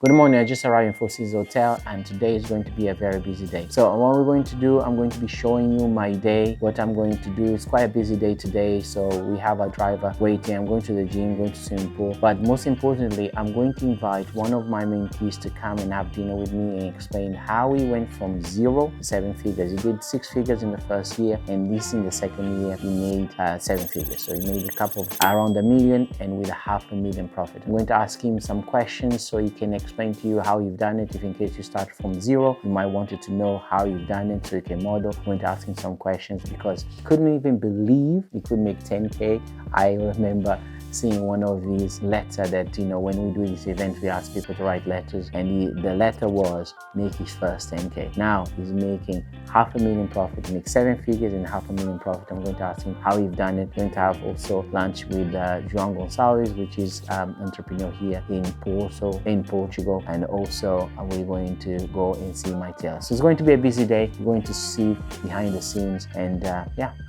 Good morning, I just arrived in Four Seasons Hotel and today is going to be a very busy day. So what we're going to do, I'm going to be showing you my day, what I'm going to do. It's quite a busy day today, so we have a driver waiting. I'm going to the gym, going to swimming pool, but most importantly, I'm going to invite one of my mentees to come and have dinner with me and explain how he went from 0 to 7 figures. He did 6 figures in the first year, and this in the second year, he made 7 figures. So he made a couple of around $1 million and with $500,000 profit. I'm going to ask him some questions so he can explain to you how you've done it. If in case you start from 0, you might want to know how you've done it so you can model. I'm going to ask him some questions because he couldn't even believe he could make 10K. I remember seeing one of these letters that, when we do this event, we ask people to write letters, and the letter was make his first 10K. Now he's making $500,000 profit, he makes 7 figures and $500,000 profit. I'm going to ask him how he's done it. I'm going to have also lunch with João Gonçalves, which is entrepreneur here in Portugal, and also we're going to go and see my tailor. So it's going to be a busy day. We're going to see behind the scenes, and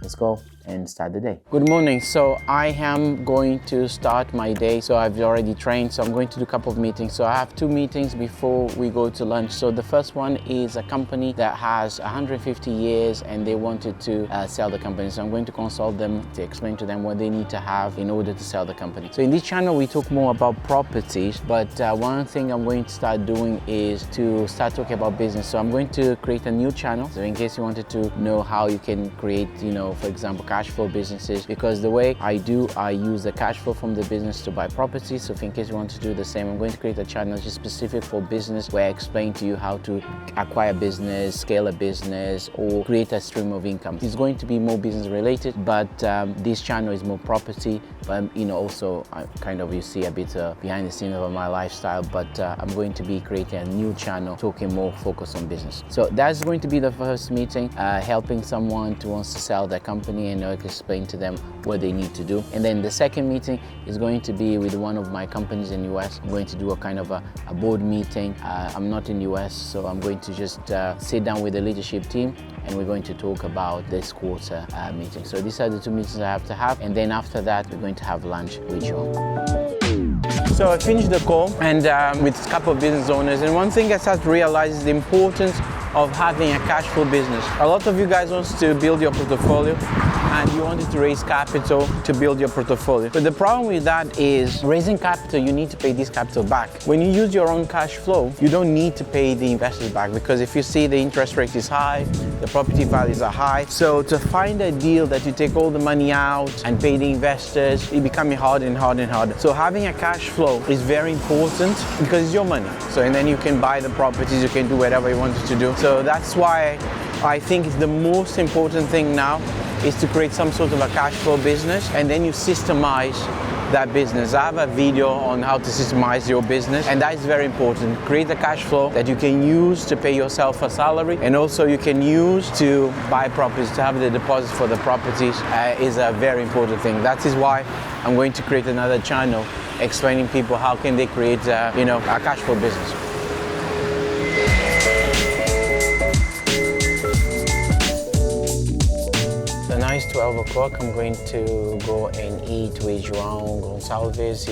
let's go and start the day. Good morning. So I am going to start my day. So I've already trained, so I'm going to do a couple of meetings. So I have 2 meetings before we go to lunch. So the first one is a company that has 150 years and they wanted to sell the company. So I'm going to consult them to explain to them what they need to have in order to sell the company. So in this channel, we talk more about properties, but one thing I'm going to start doing is to start talking about business. So I'm going to create a new channel. So in case you wanted to know how you can create, for example, cash flow businesses, because the way I use the cash flow from the business to buy properties. So if in case you want to do the same, I'm going to create a channel just specific for business where I explain to you how to acquire business, scale a business, or create a stream of income. It's going to be more business related, but this channel is more property, but also you see a bit behind the scenes of my lifestyle, but I'm going to be creating a new channel talking more focused on business. So that's going to be the first meeting, helping someone who wants to sell their company, and I can explain to them what they need to do. And then the second meeting is going to be with one of my companies in the US. I'm going to do a kind of a board meeting. I'm not in the US, so I'm going to just sit down with the leadership team and we're going to talk about this quarter meeting. So these are the 2 meetings I have to have, and then after that we're going to have lunch with you. So I finished the call and with a couple of business owners, and one thing I started to realize is the importance of having a cash flow business. A lot of you guys want to build your portfolio and you wanted to raise capital to build your portfolio. But the problem with that is raising capital, you need to pay this capital back. When you use your own cash flow, you don't need to pay the investors back, because if you see the interest rate is high, the property values are high. So to find a deal that you take all the money out and pay the investors, it becomes harder and harder and harder. So having a cash flow is very important because it's your money. So, and then you can buy the properties, you can do whatever you wanted to do. So that's why I think it's the most important thing now is to create some sort of a cash flow business, and then you systemize that business. I have a video on how to systemize your business, and that is very important. Create a cash flow that you can use to pay yourself a salary, and also you can use to buy properties, to have the deposits for the properties is a very important thing. That is why I'm going to create another channel explaining people how can they create a cash flow business. Now it's 12 o'clock. I'm going to go and eat with João Gonçalves.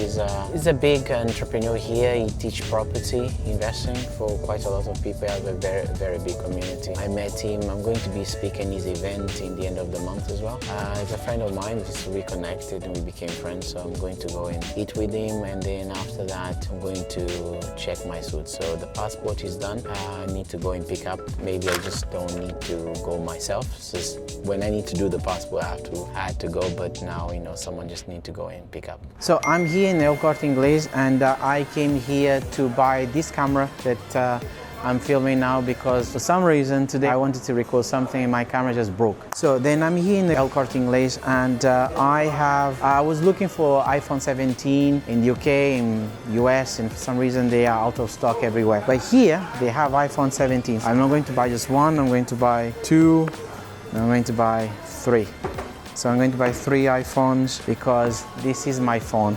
He's a big entrepreneur here. He teaches property investing for quite a lot of people. He has a very, very big community. I met him. I'm going to be speaking his event in the end of the month as well. He's a friend of mine. We just reconnected and we became friends. So I'm going to go and eat with him, and then after that I'm going to check my suit. So the passport is done. I need to go and pick up. Maybe I just don't need to go myself. It's just when I need to do the passport, I had to go, but now someone just need to go and pick up. So I'm here in El Corte Inglés, and I came here to buy this camera that I'm filming now, because for some reason today I wanted to record something and my camera just broke. So then I'm here in El Corte Inglés, and I was looking for iPhone 17 in the UK, in US, and for some reason they are out of stock everywhere. But here they have iPhone 17. I'm not going to buy just one, I'm going to buy 2, and I'm going to buy 3. So I'm going to buy 3 iPhones because this is my phone.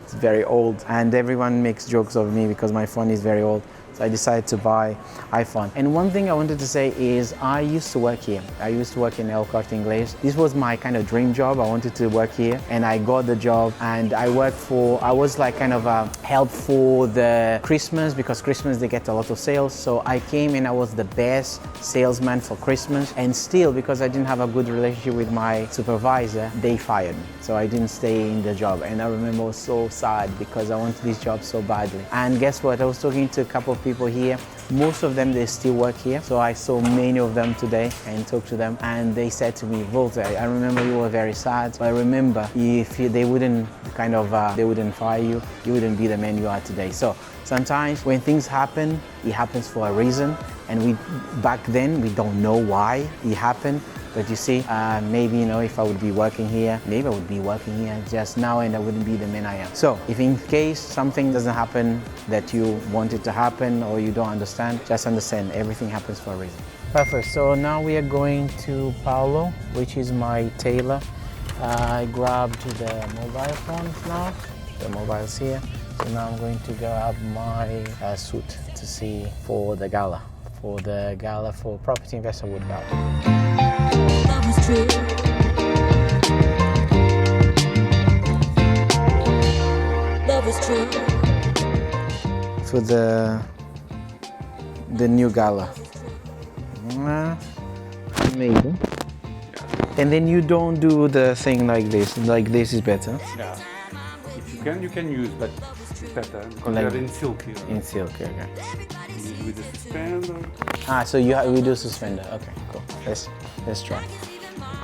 It's very old, and everyone makes jokes of me because my phone is very old. So I decided to buy iPhone. And one thing I wanted to say is I used to work here. I used to work in El Corte Inglés. This was my kind of dream job. I wanted to work here and I got the job, and I was like kind of a help for the Christmas, because Christmas they get a lot of sales. So I came and I was the best salesman for Christmas, and still because I didn't have a good relationship with my supervisor, they fired me. So I didn't stay in the job, and I remember I was so sad because I wanted this job so badly. And guess what? I was talking to a couple of people here. Most of them, they still work here. So I saw many of them today and talked to them, and they said to me, Valter, I remember you were very sad, but I remember if they wouldn't they wouldn't fire you, you wouldn't be the man you are today. So sometimes when things happen, it happens for a reason, and back then we don't know why it happened. But you see, maybe, you know, if I would be working here, maybe I would be working here just now and I wouldn't be the man I am. So if in case something doesn't happen that you want it to happen or you don't understand, just understand everything happens for a reason. Perfect. So now we are going to Paulo, which is my tailor. I grabbed the mobile phones now. The mobile's here. So now I'm going to grab my suit to see for the gala. For Property Investor Wood Gala. Love was true. Love was true. For the new gala. Maybe. And then you don't do the thing like this. Like this is better. Yeah. If you can use, but it's better because Like they're in silk here. in silk, okay. You use with the suspender. So we do suspender. Okay, cool. Let's try.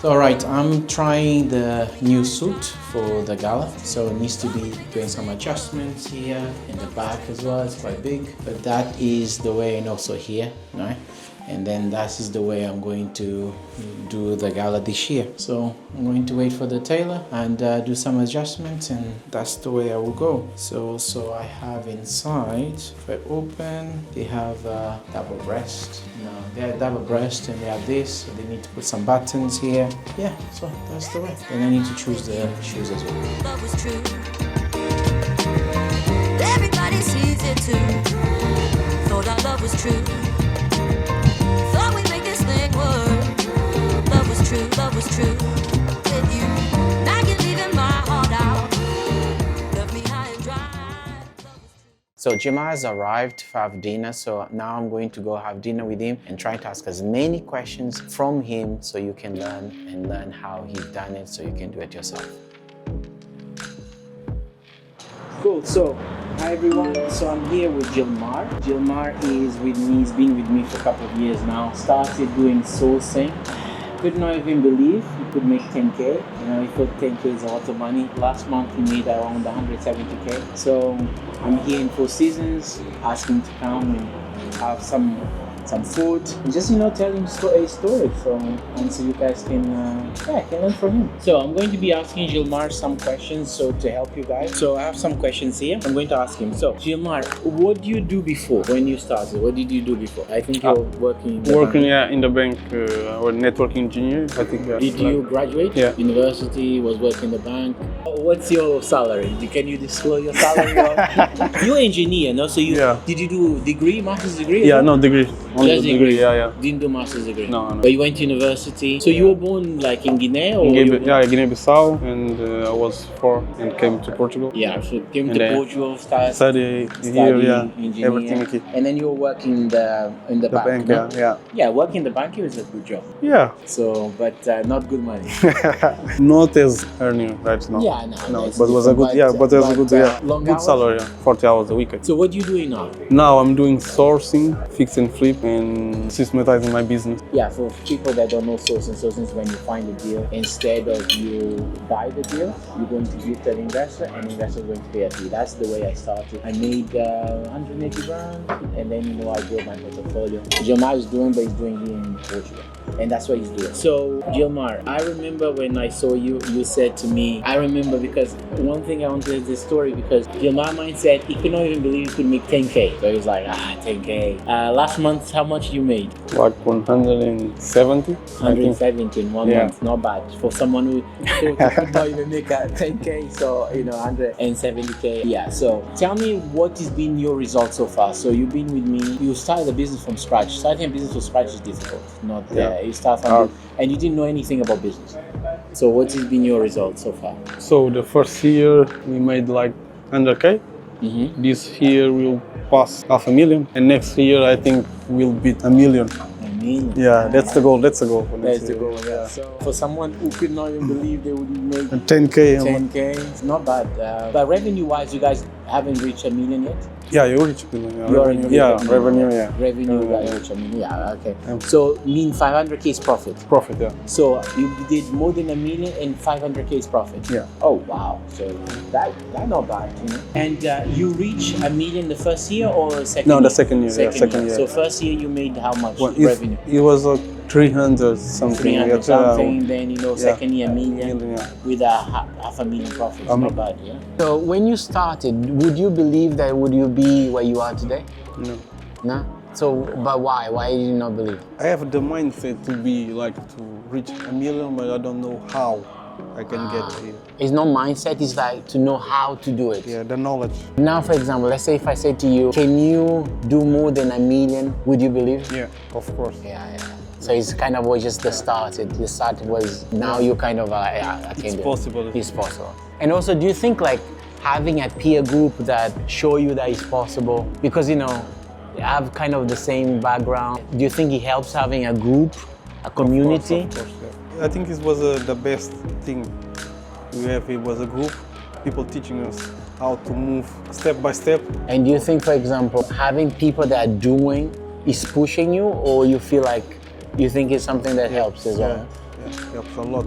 So, all right, I'm trying the new suit for the gala. So it needs to be doing some adjustments here in the back as well. It's quite big, but that is the way, and also here, right? And then that is the way I'm going to do the gala this year. So I'm going to wait for the tailor and do some adjustments, and that's the way I will go. So I have inside, if I open, they have double breast. No, they have double breast and they have this. So they need to put some buttons here. Yeah, so that's the way. And I need to choose the shoes as well. Love was true. Everybody sees it too. Thought our love was true. Thought we'd make this thing work. Love was true, love was true. With you, now you're leaving my heart out. Left me high and dry. Love was true. So Jima has arrived to have dinner, so now I'm going to go have dinner with him and try to ask as many questions from him so you can learn how he's done it, so you can do it yourself. Cool, so hi everyone, so I'm here with Gilmar. Gilmar is with me, he's been with me for a couple of years now. Started doing sourcing. Could not even believe he could make 10K. You know, he thought 10K is a lot of money. Last month he made around 170K. So I'm here in Four Seasons, asking to come and have some food, and just, you know, tell him a story and so you guys can learn from him. So I'm going to be asking Gilmar some questions so to help you guys. So I have some questions here. I'm going to ask him. So Gilmar, what did you do before when you started? What did you do before? I think you're working in the bank. Yeah, in the bank, or network engineer. I think. Did you graduate? Yeah. University, was working in the bank. What's your salary? Can you disclose your salary? You're an engineer, no? So did you do degree, master's degree? Yeah, no degree. Only Just degree. Yeah. Didn't do master's degree? No. But you went to university. So you were born like in Guinea? Or Guinea-Bissau, and I was 4 and came to Portugal. Yeah, so came to Portugal, Study here, engineer, everything here. and then you were working in the bank. No? Yeah, working in the bank is a good job. Yeah. So, but not good money. Not as earning right now. Yeah, no, but it was a good, but it was a good, good salary. 40 hours a week. So what are you doing now? Now I'm doing sourcing, fix and flip, and systematizing my business. Yeah, for people that don't know sourcing is when you find a deal, instead of you buy the deal, you're going to give to an investor, and the investor is going to pay a fee. That's the way I started. I made 180 grand, and then, you know, I built my portfolio. Gilmar is doing, but he's doing it in Portugal. And that's what he's doing. So, Gilmar, I remember when I saw you, you said to me, I remember because one thing I wanted is this story, because Gilmar said he could not even believe he could make 10K. So he was like, 10K. Last month how much you made? Like 170. 170 in 1 Yeah. month, not bad. For someone who could not even make a 10K, so 170K. Yeah, so tell me what has been your result so far. So you've been with me, you started a business from scratch. Starting a business from scratch is difficult. You start from and you didn't know anything about business. So what has been your result so far? So the first year we made like 100K. This year we'll pass 500,000, and next year I think we'll beat 1 million. 1 million. Yeah, that's the goal. That's the goal for next That's the year. goal. Yeah. So for someone who could not even believe they would make 10K. 10K, it's not bad. But revenue-wise, you guys haven't reached 1 million yet. Yeah, you reach 1 million. You already reached 1 million. Revenue. Yeah, Revenue, you guys reached 1 million. Yeah, okay. So mean 500K is profit. profit. Yeah. So you did more than 1 million and 500K is profit. Yeah. Oh wow. So that's not bad, you know. And you reach 1 million the first year or second? No, year? the second year. Second year. So first year you made how much Well, revenue? It was 300 something. 300 something. Then second year 1 million, million yeah. with a half a million profit. Not bad, yeah. So when you started, would you believe that would you be where you are today? No. No. So, but why? Why did you not believe? I have the mindset to be like to reach 1 million, but I don't know how I can get here. It's not mindset, it's like to know how to do it. Yeah, the knowledge. Now, for example, let's say if I say to you, can you do more than 1 million? Would you believe? Yeah, of course. Yeah. So it's kind of was just the start. The start was now you kind of I can It's do possible. it. It's possible. And also, do you think like having a peer group that show you that it's possible? Because you have kind of the same background. Do you think it helps having a group, a community? Of course, yeah. I think it was the best thing we have. It was a group, people teaching us how to move step by step. And do you think, for example, having people that are doing is pushing you, or you feel like you think it's something that helps as well? Yeah, helps a lot.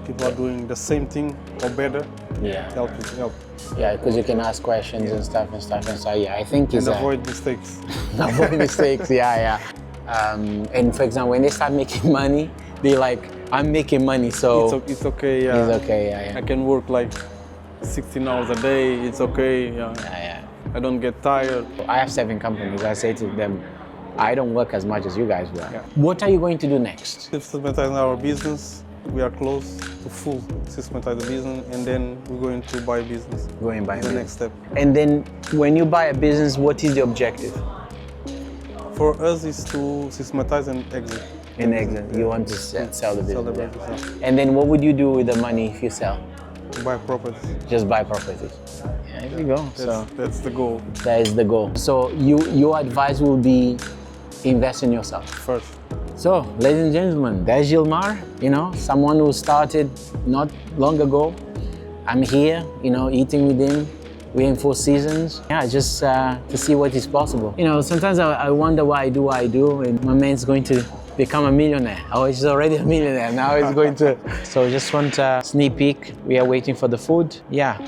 People are doing the same thing or better. Yeah. Help. Yeah, because you can ask questions and stuff. And so yeah, I think it's And avoid mistakes. avoid mistakes. Yeah. And for example, when they start making money, they like, I'm making money, so It's okay. Yeah. it's okay. Yeah. I can work like 16 hours a day. It's okay. Yeah. Yeah. I don't get tired. I have 7 companies. I say to them, I don't work as much as you guys work. Yeah. What are you going to do next? Systematize our business. We are close to full systematize the business, and then we're going to buy business. Going by The next step. And then when you buy a business, what is the objective? For us, is to systematize and exit. In exit, you want to sell the business. Sell the yeah. business. And then what would you do with the money if you sell? Buy properties. Just buy properties. Yeah, there you go. So That's the goal that is the goal. So your advice will be invest in yourself. first. So, ladies and gentlemen, there's Gilmar, someone who started not long ago. I'm here, eating with him. We're in 4 seasons. Yeah, just to see what is possible. Sometimes I wonder why I do, and my man's going to become a millionaire. Oh, he's already a millionaire. Now he's going to. So just want a sneak peek. We are waiting for the food. Yeah,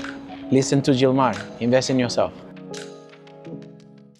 listen to Gilmar. Invest in yourself.